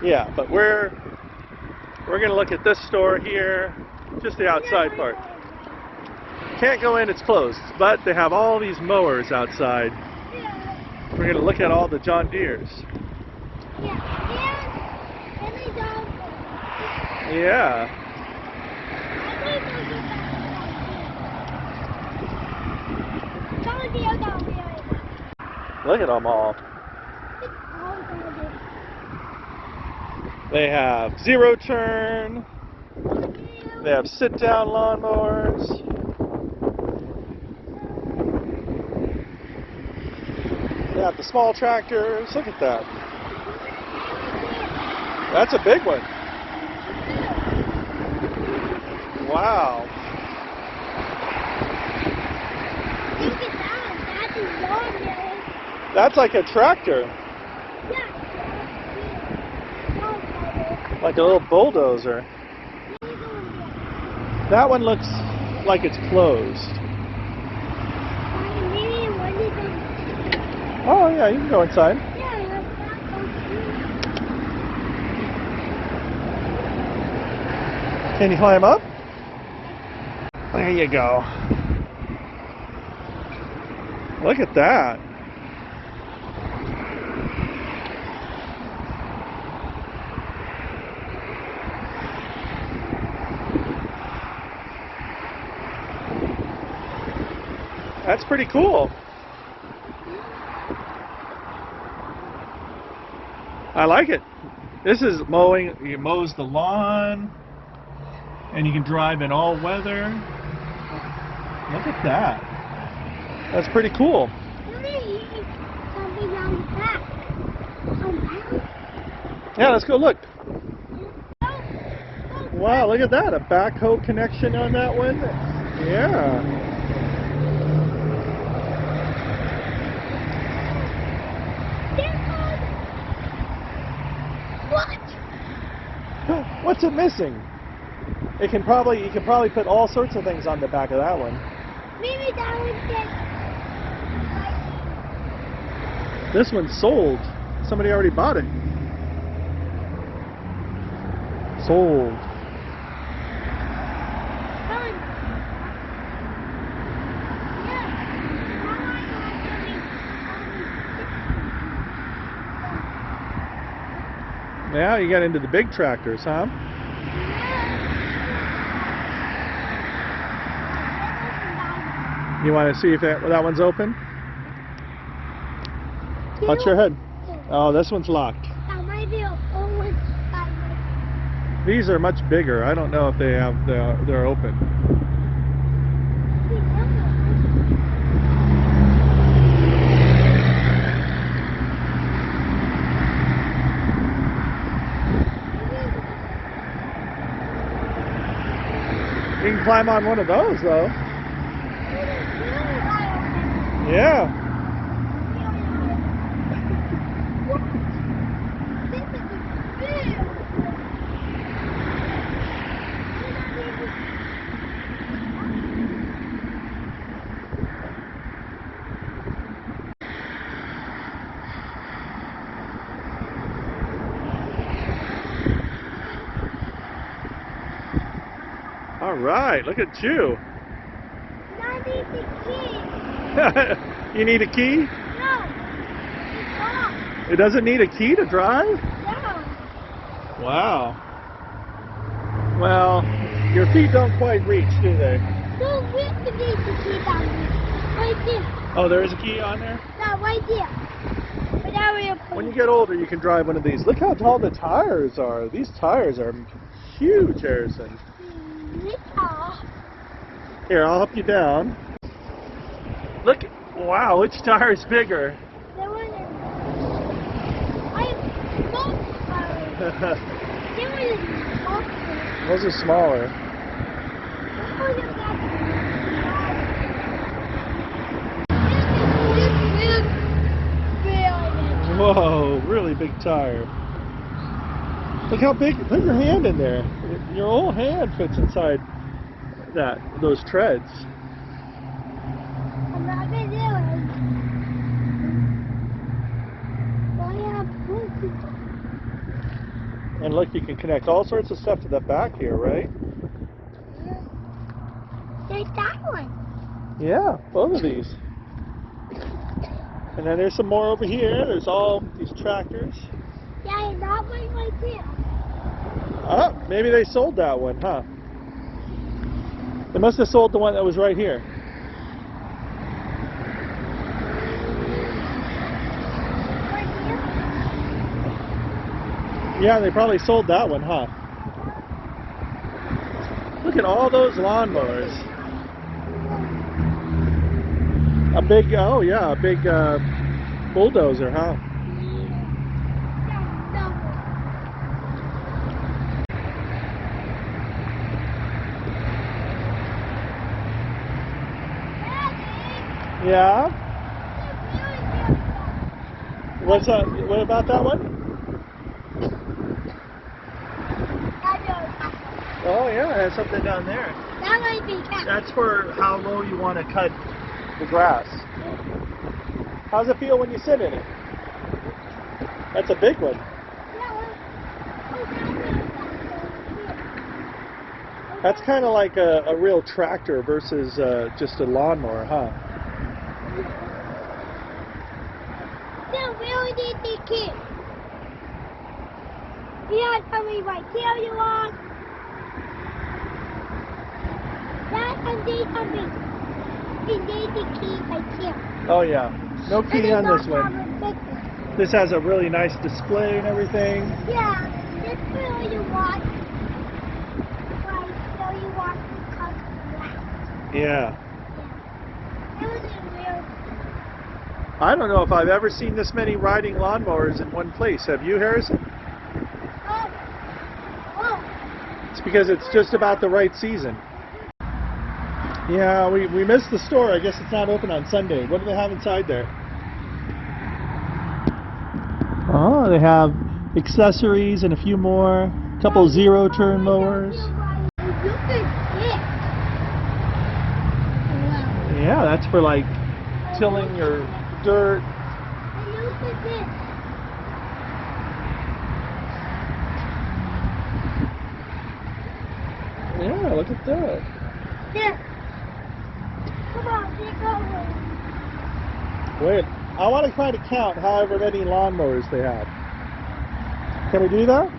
Yeah, but we're gonna look at this store here, just the outside part. Can't go in, it's closed, but they have all these mowers outside. We're gonna look at all the John Deeres. Yeah. Look at them all. They have zero turn. They have sit-down lawnmowers. They have the small tractors. Look at that. That's a big one. Wow. That's like a tractor. Like a little bulldozer. That one looks like it's closed. Oh yeah, you can go inside. Can you climb up? There you go. Look at that. That's pretty cool. I like it. This is mowing. It mows the lawn, and you can drive in all weather. Look at that. That's pretty cool. Yeah, let's go look. Wow, look at that. A backhoe connection on that one. Yeah. What's it missing? You can probably put all sorts of things on the back of that one. Maybe that one's This one's sold. Somebody already bought it. Sold. Yeah, you got into the big tractors, huh? You want to see if that one's open? Watch your head. Oh, this one's locked. That might be an old one. These are much bigger. I don't know if they're open. You can climb on one of those, though. Yeah. All right, look at you. I need the key. You need a key? No. It's off. It doesn't need a key to drive? No. Wow. Well, your feet don't quite reach, do they? No, we need the key down there. Right there. Oh, there is a key on there? No, right there. But now we're When you get older, you can drive one of these. Look how tall the tires are. These tires are huge, Harrison. Here, I'll help you down. Look, wow, which tire is bigger? There was Those are smaller. Whoa, really big tire. Look how big, put your hand in there. Your whole hand fits inside those treads. I'm not gonna do it. Why have And look, you can connect all sorts of stuff to the back here, right? There's that one. Yeah, both of these. And then there's some more over here. There's all these tractors. Yeah, and that one right there. Oh, maybe they sold that one, huh? They must have sold the one that was right here. Right here. Yeah, they probably sold that one, huh? Look at all those lawnmowers. A big, oh yeah, a big bulldozer, huh? Yeah? What's that? What about that one? Oh yeah, it has something down there. That might be cat. That's for how low you want to cut the grass. How's it feel when you sit in it? That's a big one. That's kind of like a real tractor versus just a lawnmower, huh? No, we only need the kid. Yeah, tell me right here you are. That's something. We need the key right here. Oh yeah. No key on this one. one. This has a really nice display and everything. Yeah, this is all you want. Right, so you want to cut grass. Yeah. It was a real. I don't know if I've ever seen this many riding lawnmowers in one place. Have you, Harrison? Oh. It's because it's just about the right season. Yeah, we missed the store. I guess it's not open on Sunday. What do they have inside there? Oh, they have accessories and a few more. A couple zero-turn mowers. Yeah, that's for like tilling your dirt. Yeah, look at that. Here. Come on, take over. Wait, I want to try to count however many lawnmowers they have. Can we do that?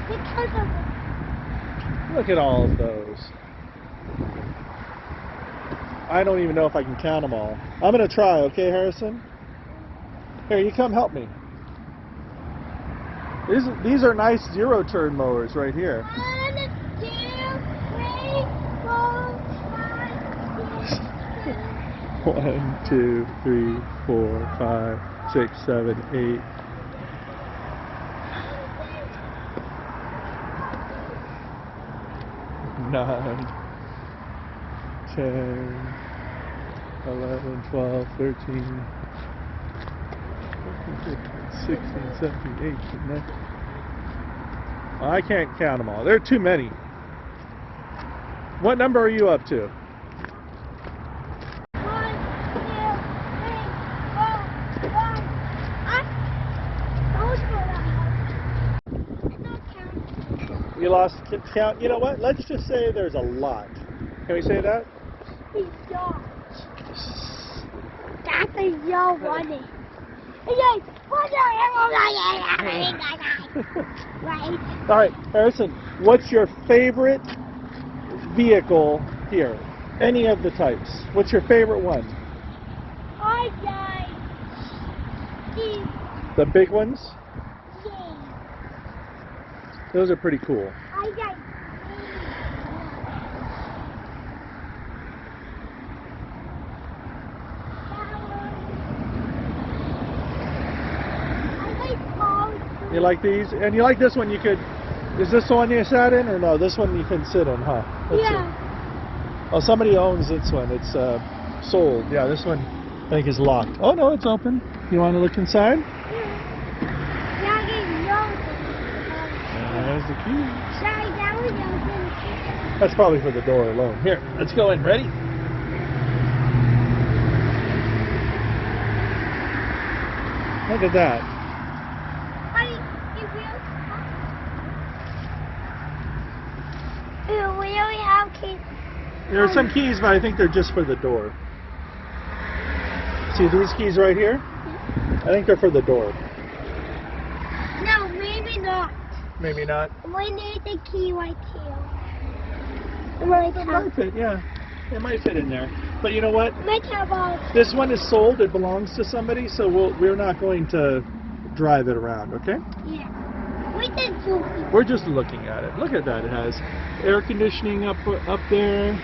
Because of Look at all of those. I don't even know if I can count them all. I'm going to try, okay, Harrison? Here, you come help me. These are nice zero-turn mowers right here. 1, 2, 3, 4, 5, 6, 7. 1, 2, 3, 4, 5, 6, 7, 8. 9, 10, 11, 12, 13, 14, 15, 16, 17, 18, 19. I can't count them all. There are too many. What number are you up to? 1, 2, 3, 4, 5. Those were I'm not counting. You lost count? You know what? Let's just say there's a lot. Can we say that? It's yours. That's a your money. Right. All right, Harrison, what's your favorite vehicle here? Any of the types. What's your favorite one? I like these. The big ones? Yeah. Those are pretty cool. I like these. You like these? And you like this one? You could. Is this the one you sat in, or no? This one you can sit in, huh? Let's see. Oh, somebody owns this one. It's sold. Yeah, this one I think is locked. Oh no, it's open. You want to look inside? There's the key. That's probably for the door alone. Here, let's go in. Ready? Look at that. We only have keys. There are some keys, but I think they're just for the door. See these keys right here? I think they're for the door. No, maybe not. Maybe not. We need the key right here. Right It might fit, yeah. It might fit in there. But you know what? This one is sold. It belongs to somebody, so we're not going to drive it around, okay? Yeah. We're just looking at it. Look at that. It has air conditioning up there,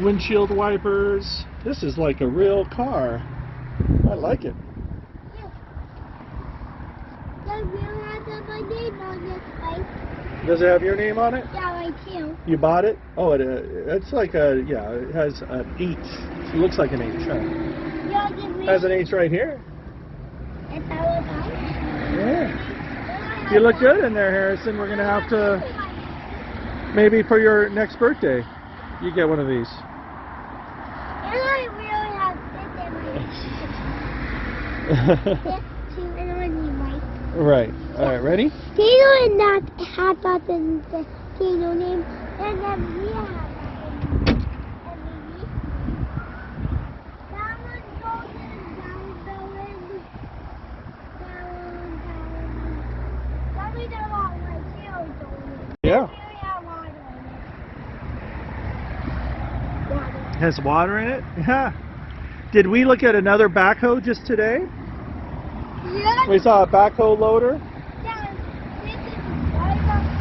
windshield wipers. This is like a real car. I like it. Does it have your name on it? Yeah, right here. You bought it? Oh, it's like it has an H. It looks like an H, huh? It has an H right here. Yeah. You look good in there, Harrison. We're going to have to, maybe for your next birthday, you get one of these. Right. All right, ready? Tino and that had that in the Tino name, and then we have that in that one goes down. That we don't want like zero dollars. Yeah. We have water in it. It has water in it? Yeah. Did we look at another backhoe just today? Yeah. We saw a backhoe loader. Yeah.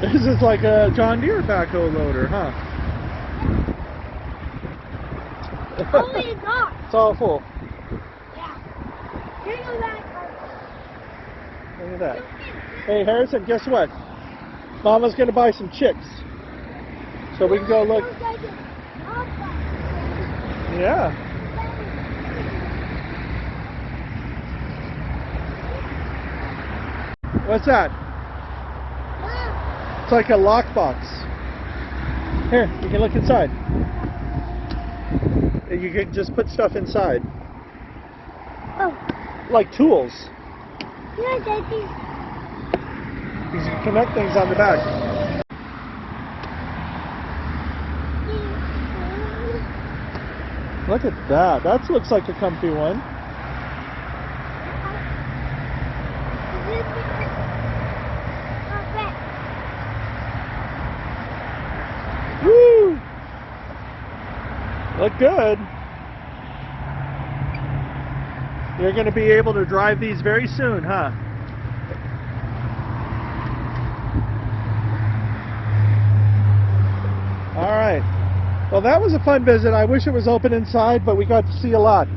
This is like a John Deere backhoe loader, huh? Oh, it's not. It's all full. Yeah. Here's the back. Look at that. Hey, Harrison, guess what? Mama's going to buy some chicks. So we can go look. Yeah. What's that? It's like a lockbox. Here, you can look inside. You can just put stuff inside. Oh. Like tools. Yeah, Daddy. You can connect things on the back. Look at that. That looks like a comfy one. Woo! Look good. You're going to be able to drive these very soon, huh? All right. Well, that was a fun visit. I wish it was open inside, but we got to see a lot.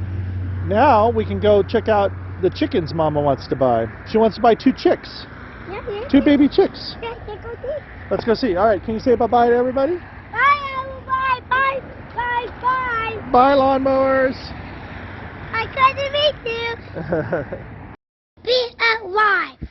Now we can go check out the chickens Mama wants to buy. She wants to buy 2 chicks. Yeah. 2 baby chicks. Yeah, go see. Let's go see. All right. Can you say bye-bye to everybody? Bye, everybody. Bye. Bye. Bye. Bye, lawnmowers. I got to meet you. Be alive.